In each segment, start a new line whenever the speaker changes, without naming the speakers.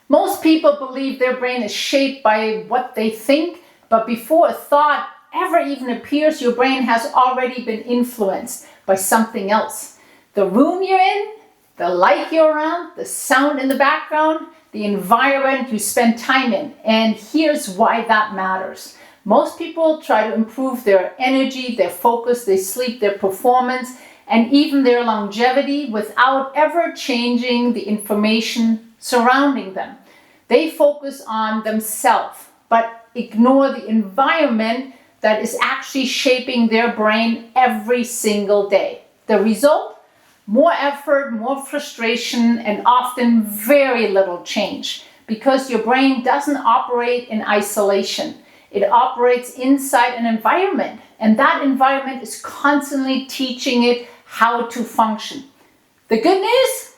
Most people believe their brain is shaped by what they think, but before a thought ever even appears, your brain has already been influenced by something else. The room you're in, the light you're around, the sound in the background, the environment you spend time in. And here's why that matters. Most people try to improve their energy, their focus, their sleep, their performance, and even their longevity without ever changing the information surrounding them. They focus on themselves, but ignore the environment that is actually shaping their brain every single day. The result? More effort, more frustration, and often very little change, because your brain doesn't operate in isolation. It operates inside an environment, and that environment is constantly teaching it how to function. The good news?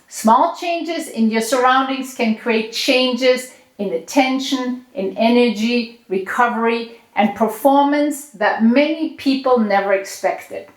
Small changes in your surroundings can create changes in attention, in energy, recovery, and performance that many people never expected.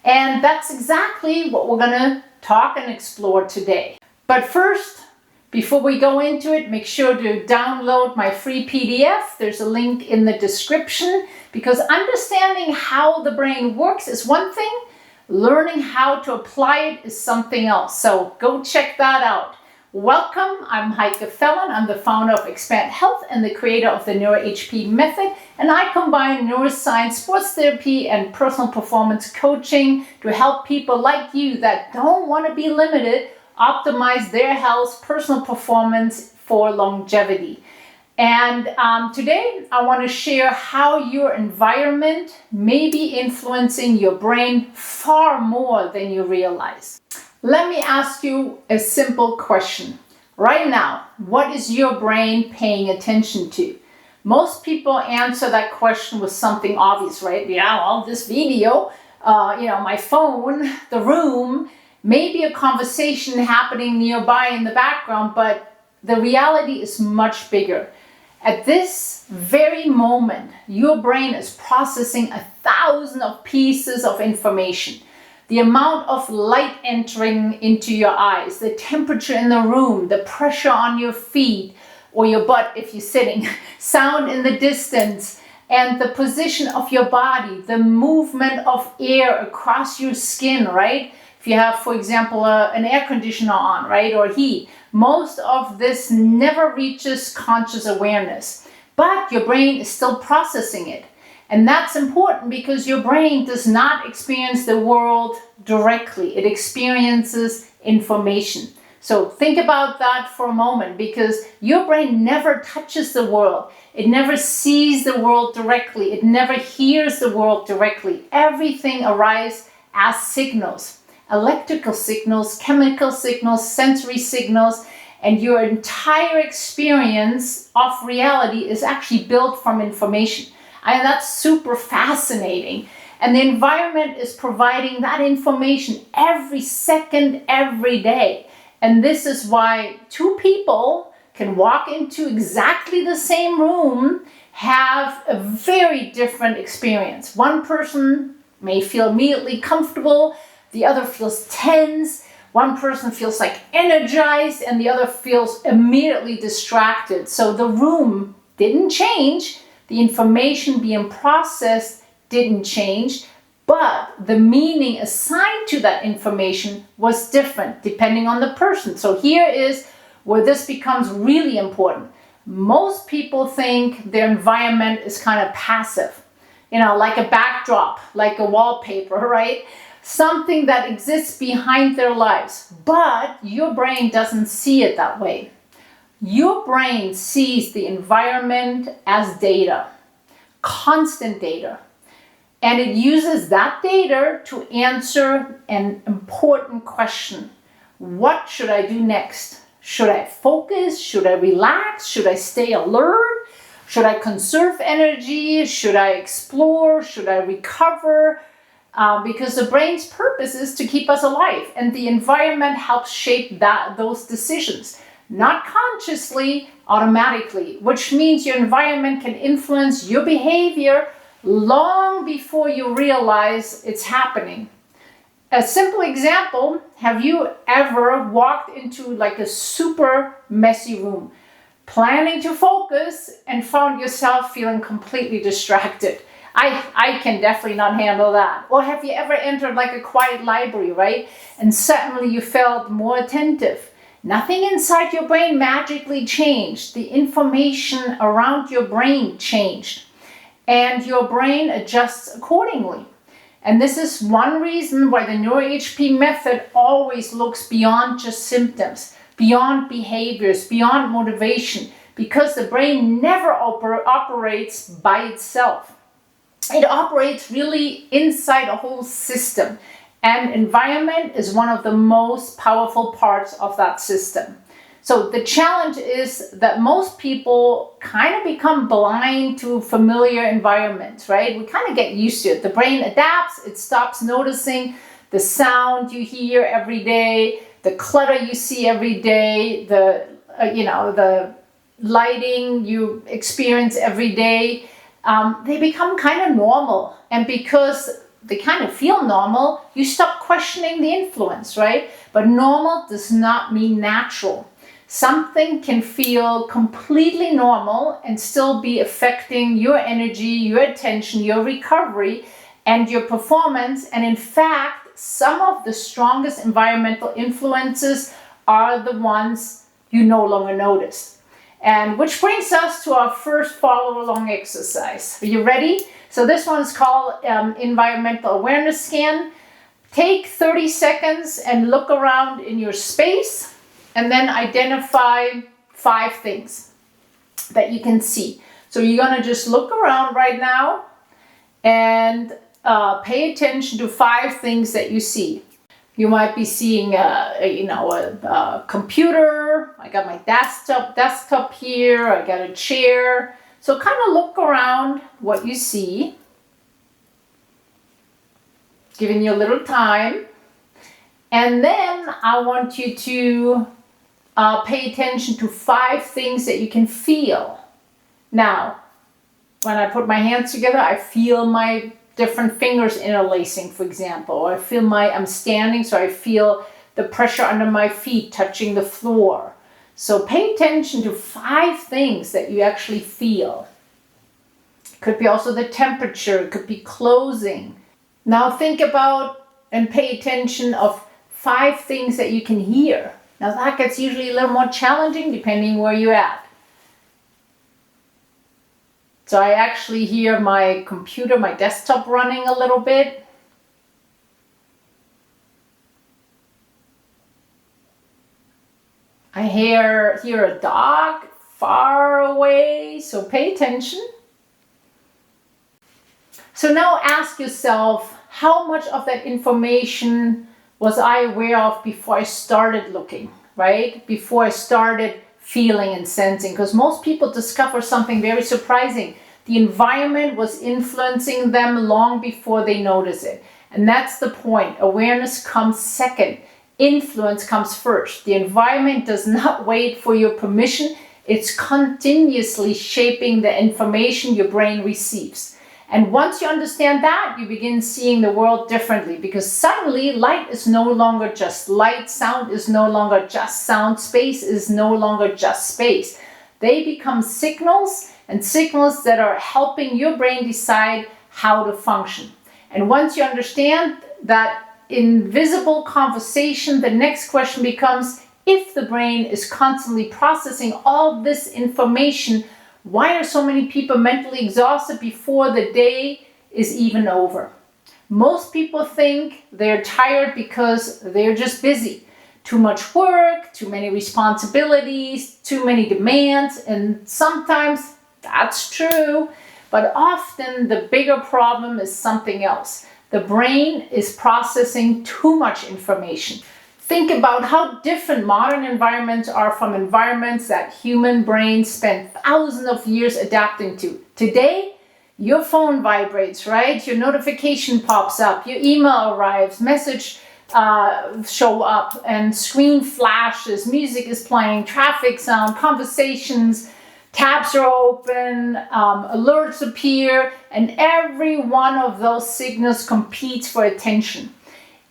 And that's exactly what we're going to talk and explore today. But first, before we go into it, make sure to download my free PDF. There's a link in the description, because understanding how the brain works is one thing, learning how to apply it is something else. So go check that out. Welcome, I'm Heike Fallon. I'm the founder of Expand Health and the creator of the NeuroHP method, and I combine neuroscience, sports therapy, and personal performance coaching to help people like you that don't want to be limited optimize their health, personal performance for longevity. And today I want to share how your environment may be influencing your brain far more than you realize. Let me ask you a simple question. Right now, what is your brain paying attention to? Most people answer that question with something obvious, right? Yeah, well, this video, my phone, the room, maybe a conversation happening nearby in the background, but the reality is much bigger. At this very moment, your brain is processing 1,000 pieces of information. The amount of light entering into your eyes, the temperature in the room, the pressure on your feet or your butt if you're sitting, sound in the distance, and the position of your body, the movement of air across your skin, right? If you have, for example, an air conditioner on, right, or heat, most of this never reaches conscious awareness, but your brain is still processing it. And that's important because your brain does not experience the world directly. It experiences information. So think about that for a moment, because your brain never touches the world. It never sees the world directly. It never hears the world directly. Everything arises as signals, electrical signals, chemical signals, sensory signals, and your entire experience of reality is actually built from information. And that's super fascinating. And the environment is providing that information every second, every day. And this is why two people can walk into exactly the same room, have a very different experience. One person may feel immediately comfortable, the other feels tense, one person feels like energized, and the other feels immediately distracted. So the room didn't change. The information being processed didn't change, but the meaning assigned to that information was different depending on the person. So here is where this becomes really important. Most people think their environment is kind of passive, like a backdrop, like a wallpaper, right? Something that exists behind their lives, but your brain doesn't see it that way. Your brain sees the environment as data, constant data, and it uses that data to answer an important question. What should I do next? Should I focus? Should I relax? Should I stay alert? Should I conserve energy? Should I explore? Should I recover? Because the brain's purpose is to keep us alive, and the environment helps shape those decisions. Not consciously, automatically, which means your environment can influence your behavior long before you realize it's happening. A simple example, have you ever walked into like a super messy room, planning to focus and found yourself feeling completely distracted? I can definitely not handle that. Or have you ever entered like a quiet library, right? And suddenly you felt more attentive. Nothing inside your brain magically changed. The information around your brain changed. And your brain adjusts accordingly. And this is one reason why the NeuroHP method always looks beyond just symptoms, beyond behaviors, beyond motivation, because the brain never operates by itself. It operates really inside a whole system, and environment is one of the most powerful parts of that system. So the challenge is that most people kind of become blind to familiar environments, right? We kind of get used to it. The brain adapts, it stops noticing the sound you hear every day, the clutter you see every day, the lighting you experience every day. They become kind of normal. And because they kind of feel normal, you stop questioning the influence, right? But normal does not mean natural. Something can feel completely normal and still be affecting your energy, your attention, your recovery, and your performance. And in fact, some of the strongest environmental influences are the ones you no longer notice. And which brings us to our first follow along exercise. Are you ready? So this one's called environmental awareness scan. Take 30 seconds and look around in your space. And then identify 5 things that you can see. So you're going to just look around right now and pay attention to 5 things that you see. You might be seeing a computer. I got my desktop here. I got a chair. So kind of look around what you see. Giving you a little time. And then I want you to pay attention to 5 things that you can feel. Now, when I put my hands together, I feel my different fingers interlacing, for example. Or I feel I'm standing, so I feel the pressure under my feet touching the floor. So pay attention to 5 things that you actually feel. It could be also the temperature, it could be closing. Now think about and pay attention of 5 things that you can hear. Now that gets usually a little more challenging depending where you're at. So I actually hear my computer, my desktop running a little bit. I hear a dog far away, so pay attention. So now ask yourself, how much of that information was I aware of before I started looking, right? Before I started feeling and sensing, because most people discover something very surprising. The environment was influencing them long before they notice it. And that's the point. Awareness comes second. Influence comes first. The environment does not wait for your permission. It's continuously shaping the information your brain receives. And once you understand that, you begin seeing the world differently, because suddenly light is no longer just light, sound is no longer just sound, space is no longer just space. They become signals, and signals that are helping your brain decide how to function. And once you understand that invisible conversation, the next question becomes, if the brain is constantly processing all this information, why are so many people mentally exhausted before the day is even over? Most people think they're tired because they're just busy. Too much work, too many responsibilities, too many demands, and sometimes that's true, but often the bigger problem is something else. The brain is processing too much information. Think about how different modern environments are from environments that human brains spent thousands of years adapting to. Today, your phone vibrates, right? Your notification pops up, your email arrives, message show up, and screen flashes, music is playing, traffic sound, conversations, tabs are open, alerts appear, and every one of those signals competes for attention.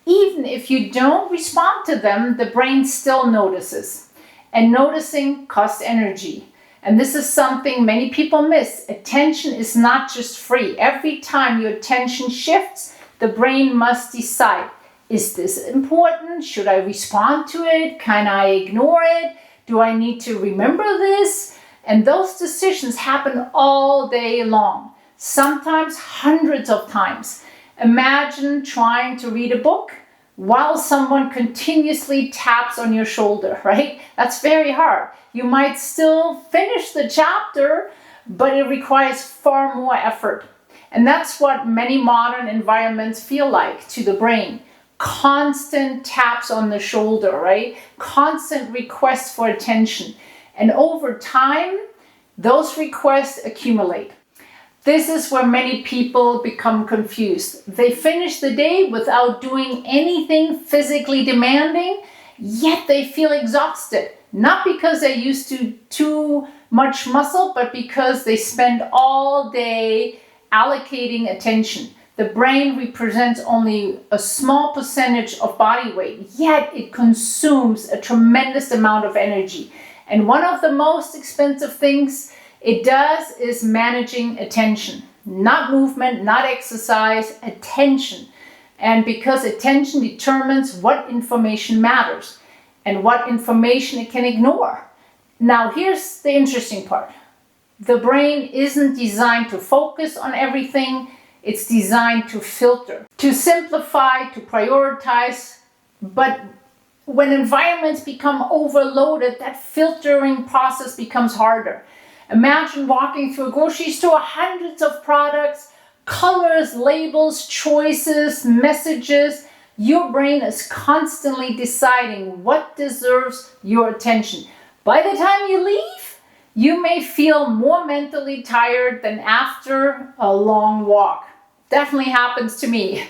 Even if you don't respond to them, the brain still notices. And noticing costs energy. And this is something many people miss. Attention is not just free. Every time your attention shifts, the brain must decide, is this important? Should I respond to it? Can I ignore it? Do I need to remember this? And those decisions happen all day long, sometimes hundreds of times. Imagine trying to read a book while someone continuously taps on your shoulder, right? That's very hard. You might still finish the chapter, but it requires far more effort. And that's what many modern environments feel like to the brain. Constant taps on the shoulder, right? Constant requests for attention. And over time, those requests accumulate. This is where many people become confused. They finish the day without doing anything physically demanding, yet they feel exhausted. Not because they used too much muscle, but because they spend all day allocating attention. The brain represents only a small percentage of body weight, yet it consumes a tremendous amount of energy. And one of the most expensive things it does is managing attention. Not movement, not exercise, attention. And because attention determines what information matters and what information it can ignore. Now, here's the interesting part. The brain isn't designed to focus on everything. It's designed to filter, to simplify, to prioritize. But when environments become overloaded, that filtering process becomes harder. Imagine walking through a grocery store, hundreds of products, colors, labels, choices, messages. Your brain is constantly deciding what deserves your attention. By the time you leave, you may feel more mentally tired than after a long walk. Definitely happens to me.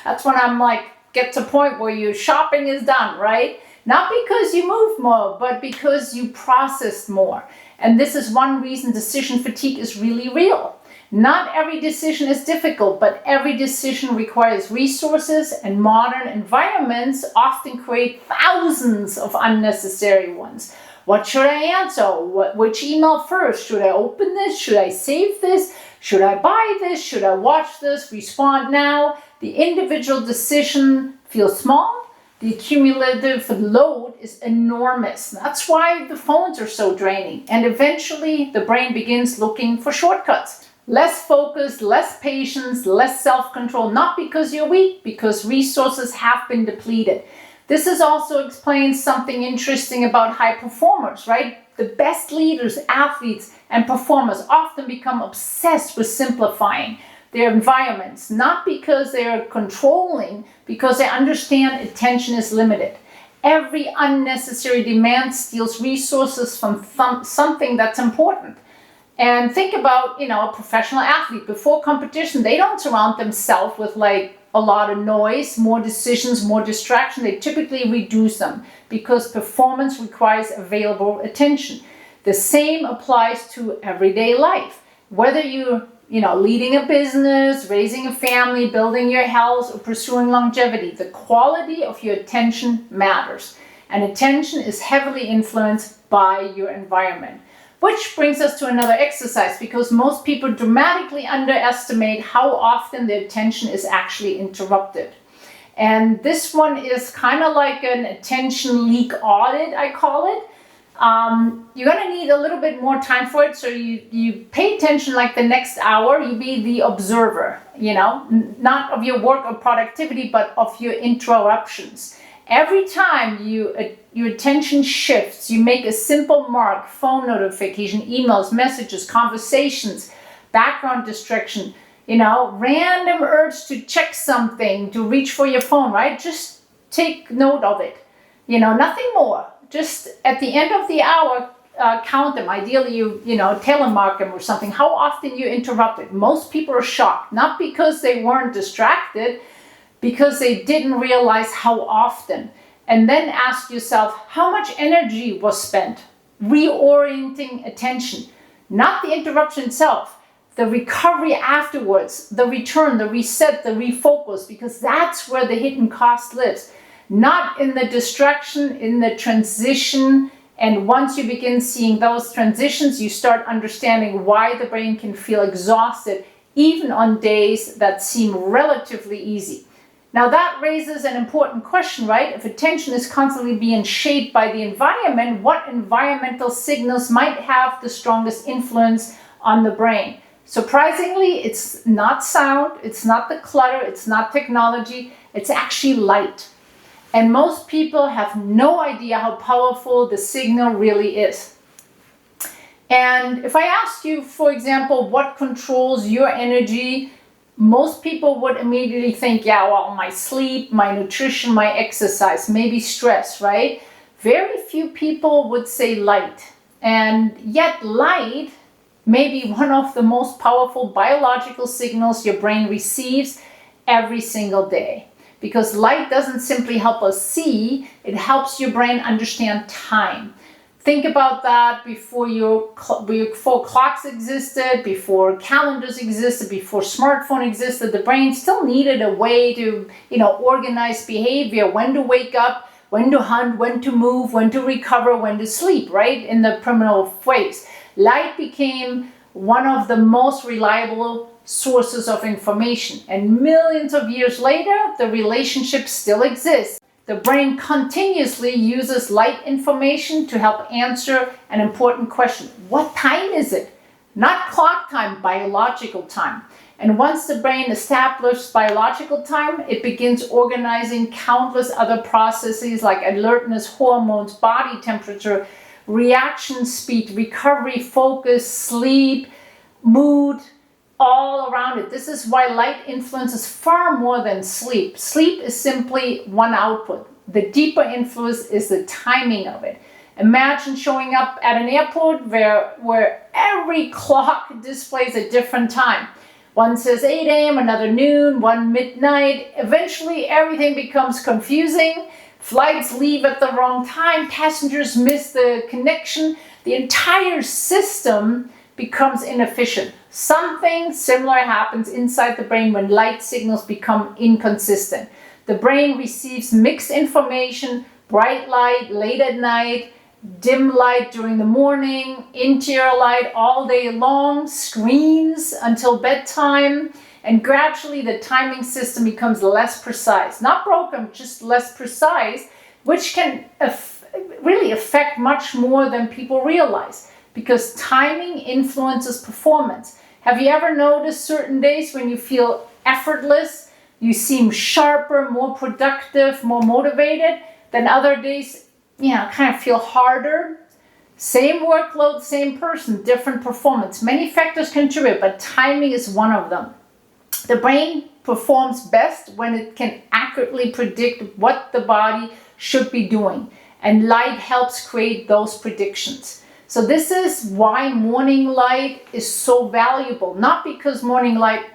That's when I'm like, get to a point where your shopping is done, right? Not because you moved more, but because you processed more. And this is one reason decision fatigue is really real. Not every decision is difficult, but every decision requires resources, and modern environments often create thousands of unnecessary ones. What should I answer? Which email first? Should I open this? Should I save this? Should I buy this? Should I watch this? Respond now? The individual decision feels small. The cumulative load is enormous. That's why the phones are so draining. And eventually the brain begins looking for shortcuts. Less focus, less patience, less self-control. Not because you're weak, because resources have been depleted. This is also explains something interesting about high performers, right? The best leaders, athletes, and performers often become obsessed with simplifying their environments, not because they are controlling, because they understand attention is limited. Every unnecessary demand steals resources from something that's important. And think about, a professional athlete. Before competition, they don't surround themselves with like a lot of noise, more decisions, more distraction. They typically reduce them because performance requires available attention. The same applies to everyday life. Whether you're leading a business, raising a family, building your health, or pursuing longevity, the quality of your attention matters. And attention is heavily influenced by your environment. Which brings us to another exercise, because most people dramatically underestimate how often their attention is actually interrupted. And this one is kind of like an attention leak audit, I call it. You're going to need a little bit more time for it. So you pay attention like the next hour, you be the observer, not of your work or productivity, but of your interruptions. Every time your attention shifts, you make a simple mark: phone notification, emails, messages, conversations, background distraction, random urge to check something, to reach for your phone, right? Just take note of it. Nothing more. Just at the end of the hour, count them. Ideally, you telemark them or something. How often you interrupted? Most people are shocked, not because they weren't distracted, because they didn't realize how often. And then ask yourself, how much energy was spent reorienting attention? Not the interruption itself, the recovery afterwards, the return, the reset, the refocus, because that's where the hidden cost lives. Not in the distraction, in the transition. And once you begin seeing those transitions, you start understanding why the brain can feel exhausted, even on days that seem relatively easy. Now that raises an important question, right? If attention is constantly being shaped by the environment, what environmental signals might have the strongest influence on the brain? Surprisingly, it's not sound, it's not the clutter, it's not technology, it's actually light. And most people have no idea how powerful the signal really is. And if I asked you, for example, what controls your energy, most people would immediately think, yeah, well, my sleep, my nutrition, my exercise, maybe stress, right? Very few people would say light. And yet light may be one of the most powerful biological signals your brain receives every single day. Because light doesn't simply help us see, it helps your brain understand time. Think about that before clocks existed, before calendars existed, before smartphone existed. The brain still needed a way to, organize behavior, when to wake up, when to hunt, when to move, when to recover, when to sleep, right? In the primitive ways. Light became one of the most reliable sources of information. And millions of years later, the relationship still exists. The brain continuously uses light information to help answer an important question. What time is it? Not clock time, biological time. And once the brain establishes biological time, it begins organizing countless other processes like alertness, hormones, body temperature, reaction speed, recovery, focus, sleep, mood, all around it. This is why light influences far more than sleep. Sleep is simply one output. The deeper influence is the timing of it. Imagine showing up at an airport where every clock displays a different time. One says 8 a.m., another noon, one midnight. Eventually everything becomes confusing. Flights leave at the wrong time. Passengers miss the connection. The entire system becomes inefficient. Something similar happens inside the brain when light signals become inconsistent. The brain receives mixed information, bright light late at night, dim light during the morning, interior light all day long, screens until bedtime, and gradually the timing system becomes less precise. Not broken, just less precise, which can really affect much more than people realize. Because timing influences performance. Have you ever noticed certain days when you feel effortless, you seem sharper, more productive, more motivated, than other days, kind of feel harder? Same workload, same person, different performance. Many factors contribute, but timing is one of them. The brain performs best when it can accurately predict what the body should be doing, and light helps create those predictions. So this is why morning light is so valuable. Not because morning light,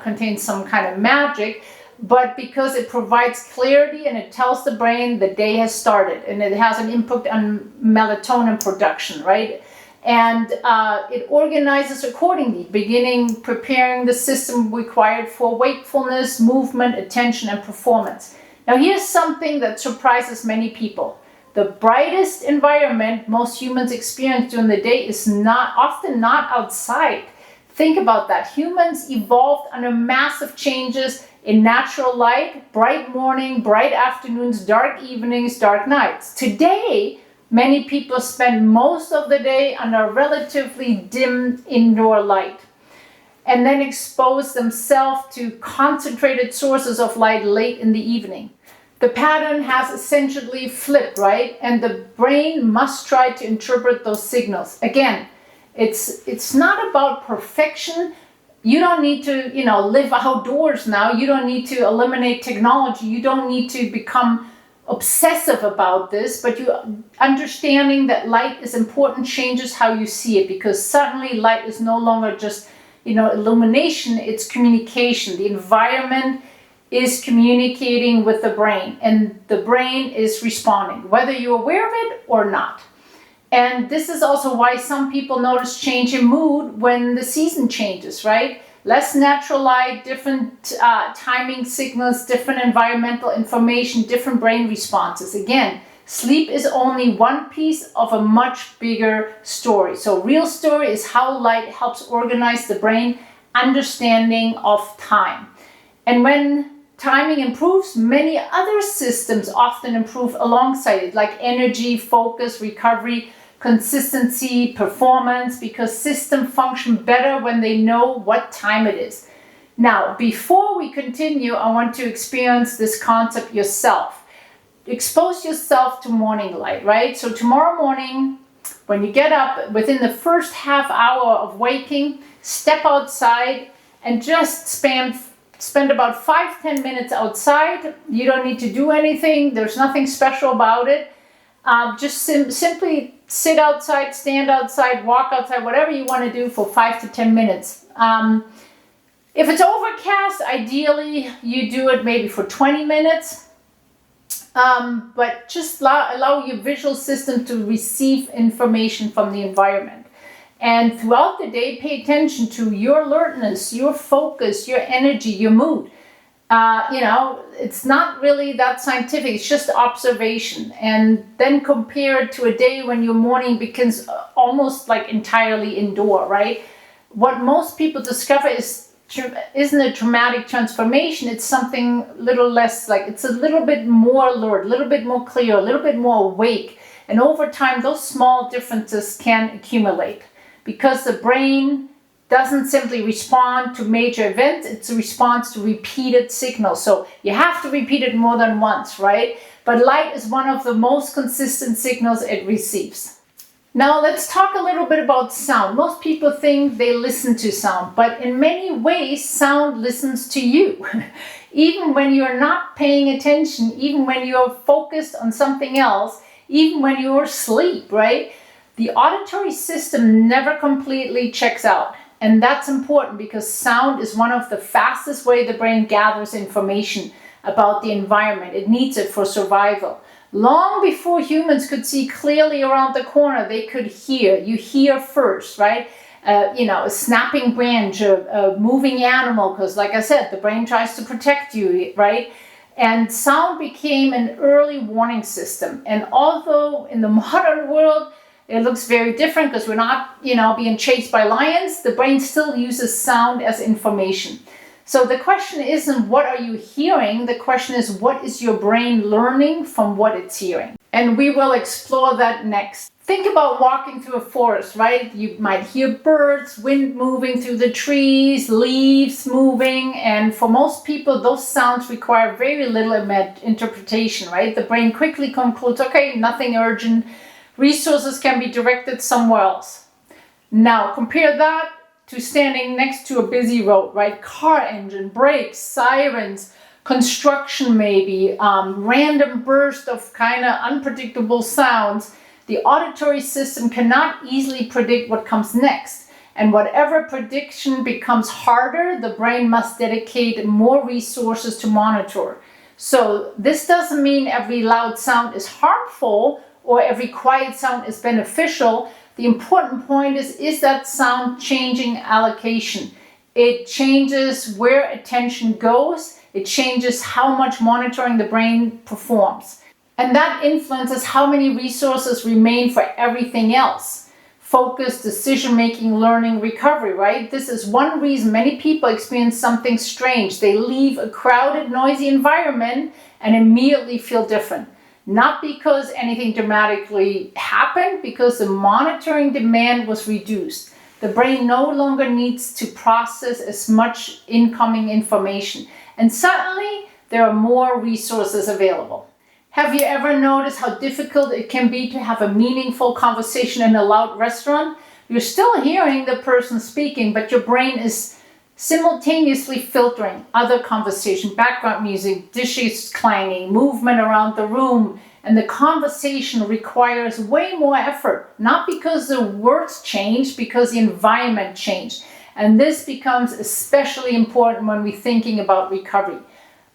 contains some kind of magic, but because it provides clarity and it tells the brain the day has started, and it has an input on melatonin production, right? And it organizes accordingly, beginning preparing the system required for wakefulness, movement, attention, and performance. Now here's something that surprises many people. The brightest environment most humans experience during the day is often not outside. Think about that. Humans evolved under massive changes in natural light, bright morning, bright afternoons, dark evenings, dark nights. Today, many people spend most of the day under relatively dim indoor light and then expose themselves to concentrated sources of light late in the evening. The pattern has essentially flipped, right? And the brain must try to interpret those signals. Again, it's not about perfection. You don't need to, live outdoors now. You don't need to eliminate technology. You don't need to become obsessive about this, but you understanding that light is important changes how you see it, because suddenly light is no longer just, illumination, it's communication. The environment is communicating with the brain, and the brain is responding, whether you're aware of it or not. And this is also why some people notice change in mood when the season changes, right? Less natural light, different timing signals, different environmental information, different brain responses. Again, sleep is only one piece of a much bigger story. So real story is how light helps organize the brain understanding of time. And when timing improves, many other systems often improve alongside it, like energy, focus, recovery, consistency, performance, because systems function better when they know what time it is. Now, before we continue, I want to experience this concept yourself. Expose yourself to morning light, right? So tomorrow morning, when you get up, within the first half hour of waking, step outside and just spend about 5-10 minutes outside. You don't need to do anything. There's nothing special about it. Just simply sit outside, stand outside, walk outside, whatever you want to do for 5 to 10 minutes. If it's overcast, ideally you do it maybe for 20 minutes. But just allow your visual system to receive information from the environment. And throughout the day, pay attention to your alertness, your focus, your energy, your mood. It's not really that scientific, it's just observation. And then compare it to a day when your morning begins almost like entirely indoor, right? What most people discover isn't a dramatic transformation, it's something a little less, like it's a little bit more alert, a little bit more clear, a little bit more awake. And over time, those small differences can accumulate because the brain doesn't simply respond to major events, it's a response to repeated signals. So you have to repeat it more than once, right? But light is one of the most consistent signals it receives. Now let's talk a little bit about sound. Most people think they listen to sound, but in many ways, sound listens to you. Even when you're not paying attention, even when you're focused on something else, even when you're asleep, right? The auditory system never completely checks out. And that's important because sound is one of the fastest ways the brain gathers information about the environment. It needs it for survival. Long before humans could see clearly around the corner, they could hear. You hear first, right? A snapping branch, a moving animal, because like I said, the brain tries to protect you, right? And sound became an early warning system. And although in the modern world, it looks very different because we're not, being chased by lions, the brain still uses sound as information. So the question isn't what are you hearing? The question is what is your brain learning from what it's hearing? And we will explore that next. Think about walking through a forest, right? You might hear birds, wind moving through the trees, leaves moving. And for most people, those sounds require very little interpretation, right? The brain quickly concludes, okay, nothing urgent. Resources can be directed somewhere else. Now, compare that to standing next to a busy road, right? Car engine, brakes, sirens, construction maybe, random burst of kind of unpredictable sounds. The auditory system cannot easily predict what comes next. And whatever prediction becomes harder, the brain must dedicate more resources to monitor. So this doesn't mean every loud sound is harmful or every quiet sound is beneficial. The important point is that sound changing allocation? It changes where attention goes. It changes how much monitoring the brain performs. And that influences how many resources remain for everything else. Focus, decision-making, learning, recovery, right? This is one reason many people experience something strange. They leave a crowded, noisy environment and immediately feel different. Not because anything dramatically happened, because the monitoring demand was reduced. The brain no longer needs to process as much incoming information. And suddenly, there are more resources available. Have you ever noticed how difficult it can be to have a meaningful conversation in a loud restaurant? You're still hearing the person speaking, but your brain is simultaneously filtering other conversation, background music, dishes clanging, movement around the room, and the conversation requires way more effort, not because the words changed, because the environment changed. And this becomes especially important when we're thinking about recovery.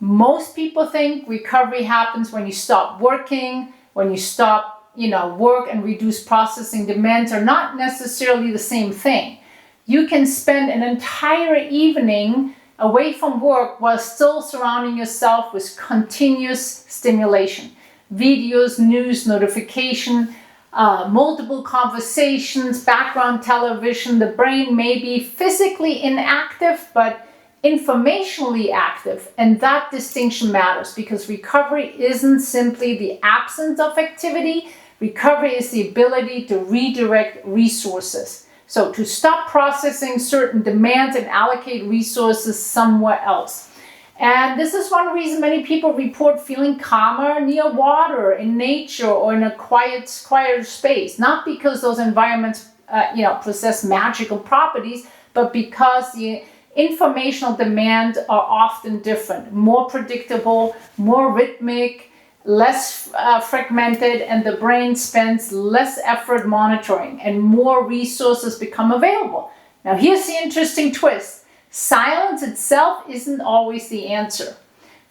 Most people think recovery happens when you stop working, when you stop, work and reduced processing demands are not necessarily the same thing. You can spend an entire evening away from work while still surrounding yourself with continuous stimulation. Videos, news, notification, multiple conversations, background television. The brain may be physically inactive, but informationally active. And that distinction matters because recovery isn't simply the absence of activity. Recovery is the ability to redirect resources. So to stop processing certain demands and allocate resources somewhere else. And this is one reason many people report feeling calmer near water, in nature, or in a quieter space. Not because those environments, possess magical properties, but because the informational demands are often different, more predictable, more rhythmic, less fragmented, and the brain spends less effort monitoring and more resources become available. Now here's the interesting twist. Silence itself isn't always the answer.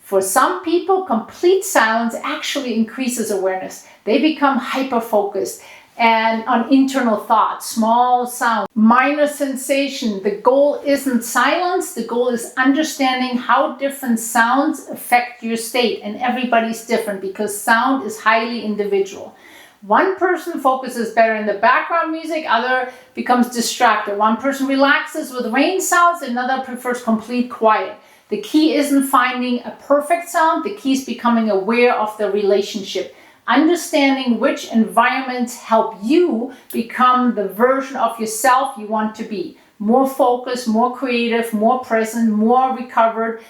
For some people, complete silence actually increases awareness. They become hyper-focused and on internal thoughts, small sounds, minor sensation. The goal isn't silence. The goal is understanding how different sounds affect your state. And everybody's different because sound is highly individual. One person focuses better in the background music, other becomes distracted. One person relaxes with rain sounds, another prefers complete quiet. The key isn't finding a perfect sound. The key is becoming aware of the relationship. Understanding which environments help you become the version of yourself you want to be. More focused, more creative, more present, more recovered,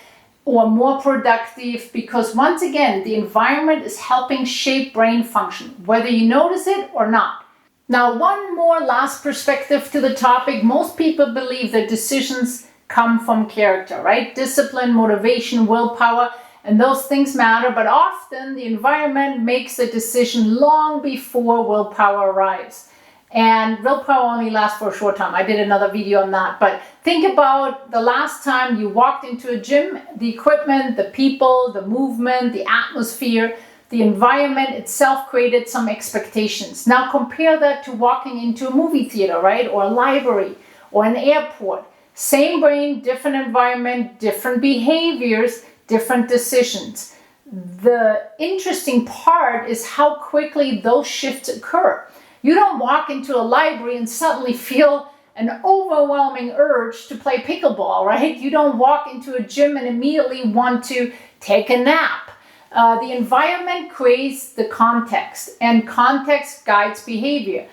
or more productive, because once again, the environment is helping shape brain function, whether you notice it or not. Now, one more last perspective to the topic. Most people believe that decisions come from character, right? Discipline, motivation, willpower, and those things matter, but often the environment makes the decision long before willpower arrives. And willpower only lasts for a short time. I did another video on that. But think about the last time you walked into a gym, the equipment, the people, the movement, the atmosphere, the environment itself created some expectations. Now compare that to walking into a movie theater, right? Or a library or an airport. Same brain, different environment, different behaviors, different decisions. The interesting part is how quickly those shifts occur. You don't walk into a library and suddenly feel an overwhelming urge to play pickleball, right? You don't walk into a gym and immediately want to take a nap. The environment creates the context, and context guides behavior.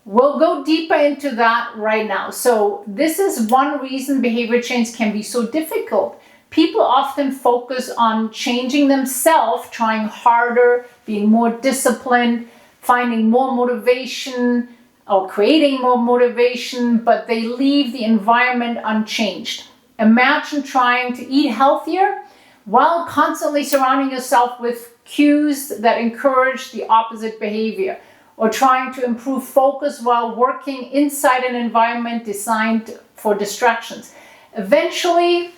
We'll go deeper into that right now. So this is one reason behavior change can be so difficult. People often focus on changing themselves, trying harder, being more disciplined, finding more motivation or creating more motivation, but they leave the environment unchanged. Imagine trying to eat healthier while constantly surrounding yourself with cues that encourage the opposite behavior, or trying to improve focus while working inside an environment designed for distractions. Eventually,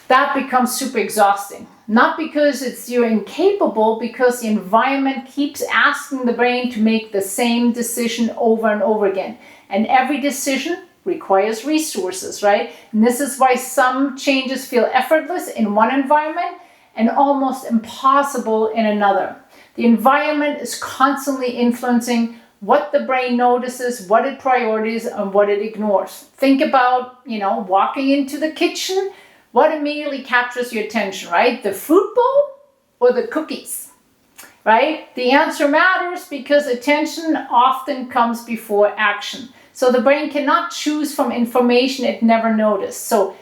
that becomes super exhausting. Not because you're incapable, because the environment keeps asking the brain to make the same decision over and over again. And every decision requires resources, right? And this is why some changes feel effortless in one environment and almost impossible in another. The environment is constantly influencing what the brain notices, what it prioritizes, and what it ignores. Think about, walking into the kitchen. What immediately captures your attention, right? The fruit bowl or the cookies, right? The answer matters because attention often comes before action. So the brain cannot choose from information it never noticed. So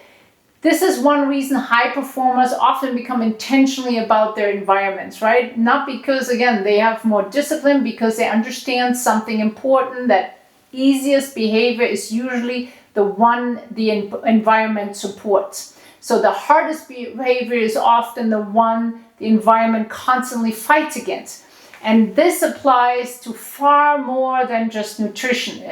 this is one reason high performers often become intentionally about their environments, right? Not because, again, they have more discipline, because they understand something important, that easiest behavior is usually the one the environment supports. So the hardest behavior is often the one the environment constantly fights against. And this applies to far more than just nutrition.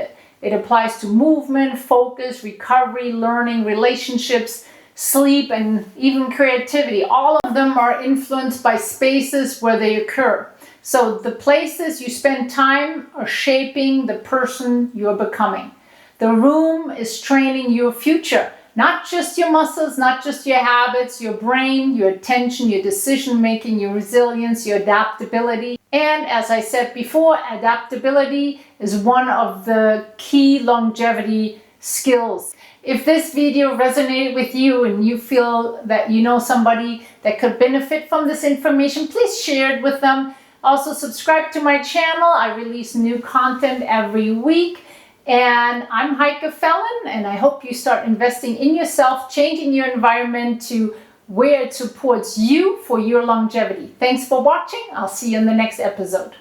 It applies to movement, focus, recovery, learning, relationships, sleep, and even creativity. All of them are influenced by spaces where they occur. So the places you spend time are shaping the person you're becoming. The room is training your future, not just your muscles, not just your habits, your brain, your attention, your decision making, your resilience, your adaptability. And as I said before, adaptability is one of the key longevity skills. If this video resonated with you and you feel that you know somebody that could benefit from this information, please share it with them. Also subscribe to my channel. I release new content every week. And I'm Heike Fallon, and I hope you start investing in yourself, changing your environment to where it supports you for your longevity. Thanks for watching. I'll see you in the next episode.